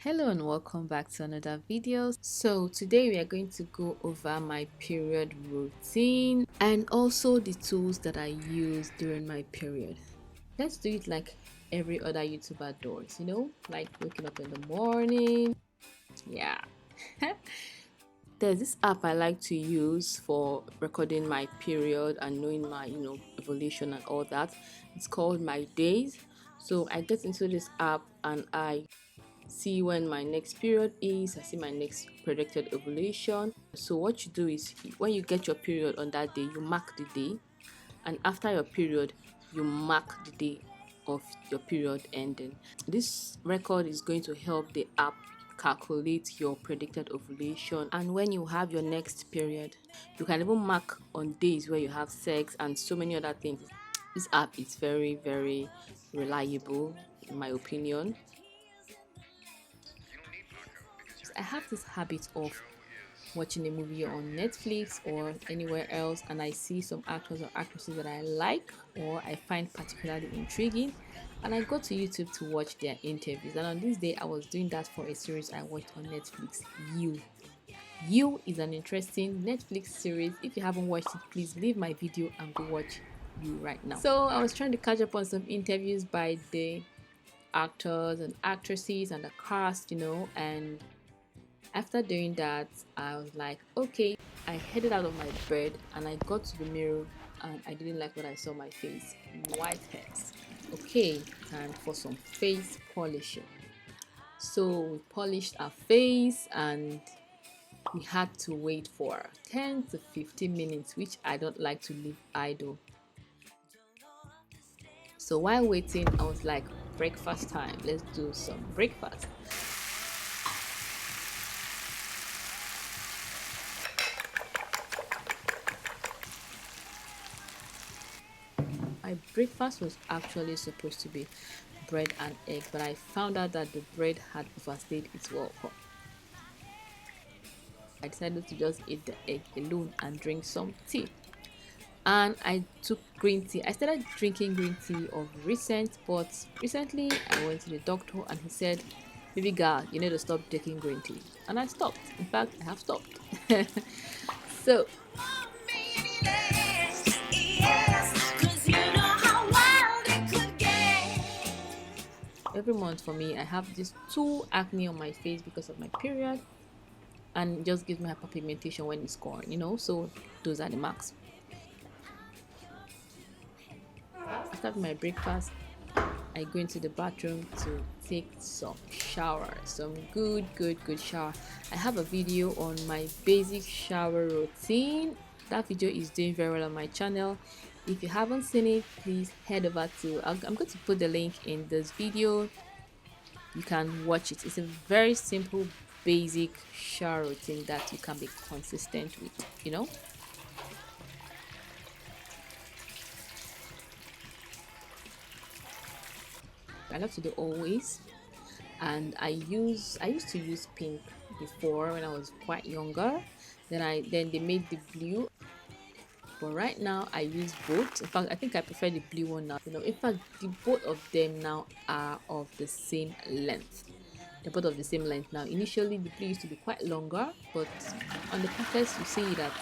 Hello and welcome back to another video. So today we are going to go over my period routine and also the tools that I use during my period. Let's do it like every other YouTuber does, like waking up in the morning. Yeah. There's this app I like to use for recording my period and knowing my evolution and all that. It's called My Days. So I get into this app and I see when my next period is. I see my next predicted ovulation. So what you do is, when you get your period on that day, you mark the day, and after your period you mark the day of your period ending. This record is going to help the app calculate your predicted ovulation, and when you have your next period, you can even mark on days where you have sex and so many other things. This app is very reliable in my opinion. I have this habit of watching a movie on Netflix or anywhere else, and I see some actors or actresses that I like or I find particularly intriguing, and I go to YouTube to watch their interviews. And on this day I was doing that for a series I watched on Netflix. You is an interesting Netflix series. If you haven't watched it, please leave my video and go watch You right now. So I was trying to catch up on some interviews by the actors and actresses and the cast, and after doing that, I was like, okay. I headed out of my bed and I got to the mirror and I didn't like what I saw on my face. Whiteheads. Okay, time for some face polishing. So we polished our face and we had to wait for 10 to 15 minutes, which I don't like to leave idle. So while waiting, I was like, breakfast time. Let's do some breakfast. My breakfast was actually supposed to be bread and egg, but I found out that the bread had overstayed its welcome. I decided to just eat the egg alone and drink some tea. And I took green tea. I started drinking green tea of recent, but recently I went to the doctor and he said, baby girl, you need to stop taking green tea. And I stopped. In fact, I have stopped. So every month for me, I have these 2 acne on my face because of my period, and it just gives me hyperpigmentation when it's gone, so those are the marks. After my breakfast, I go into the bathroom to take some shower, some good shower. I have a video on my basic shower routine. That video is doing very well on my channel. If you haven't seen it, please head over to, I'm going to put the link in this video. You can watch it. It's a very simple basic shower routine that you can be consistent with, I love to do always, and I used to use pink before when I was quite younger. Then they made the blue, but right now I use both. In fact, I think I prefer the blue one now. In fact, the both of them now are of the same length. They're both of the same length now. Initially the blue used to be quite longer, but on the packets you see that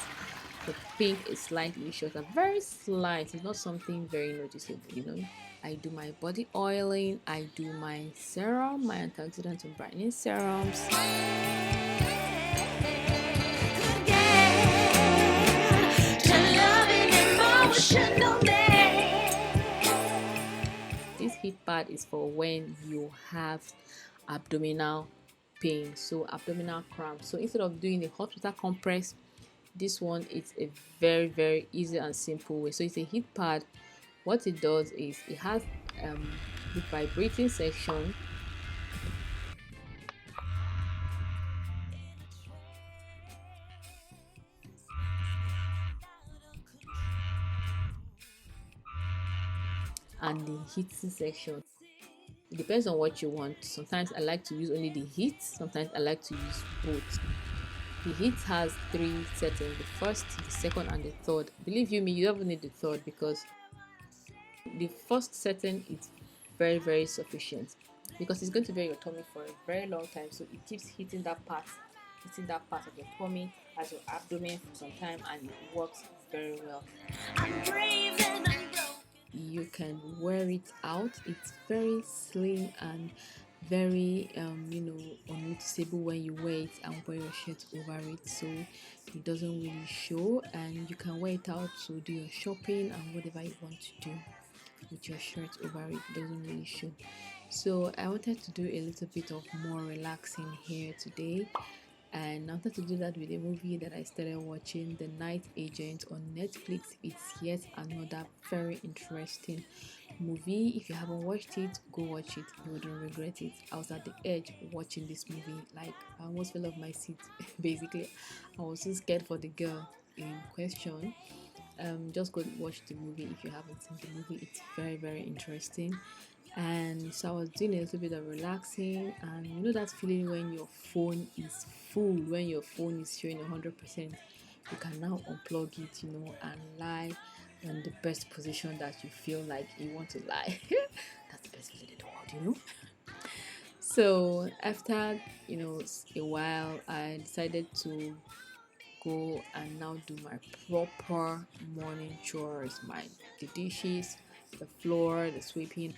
the pink is slightly shorter, very slight. It's not something very noticeable. I do my body oiling, I do my serum, my antioxidant and brightening serums. This heat pad is for when you have abdominal pain, so abdominal cramps. So instead of doing a hot water compress, this one is a very easy and simple way. So it's a heat pad. What it does is it has the vibrating section, and the heating section. It depends on what you want. Sometimes I like to use only the heat, sometimes I like to use both. The heat has 3 settings: the first, the second and the third. Believe you me, you don't need the third, because the first setting is very sufficient. because it's going to be your tummy for a very long time. So it keeps hitting that part of your tummy as your abdomen for some time, and it works very well. You can wear it out. It's very slim and very unnoticeable when you wear it and wear your shirt over it, so it doesn't really show, and you can wear it out to do your shopping and whatever you want to do with your shirt over it. Doesn't really show. So I wanted to do a little bit of more relaxing here today, and I wanted to do that with a movie that I started watching, The Night Agent on Netflix. It's yet another very interesting movie. If you haven't watched it, go watch it. You wouldn't regret it. I was at the edge watching this movie, like I almost fell off my seat. Basically, I was so scared for the girl in question. Just go watch the movie if you haven't seen the movie. It's very, very interesting. And so I was doing a little bit of relaxing, and you know that feeling when your phone is full, when your phone is showing 100%, you can now unplug it, and lie in the best position that you feel like you want to lie. That's the best feeling in the world. So after a while, I decided to go and now do my proper morning chores, the dishes, the floor, the sweeping.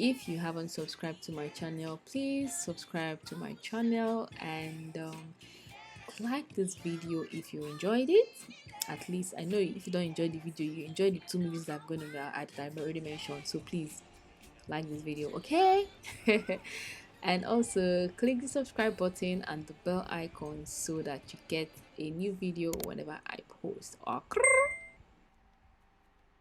If you haven't subscribed to my channel, please subscribe to my channel, and like this video if you enjoyed it. At least I know if you don't enjoy the video, you enjoy the two movies that I've already mentioned, so please like this video, okay? And also click the subscribe button and the bell icon so that you get a new video whenever I post.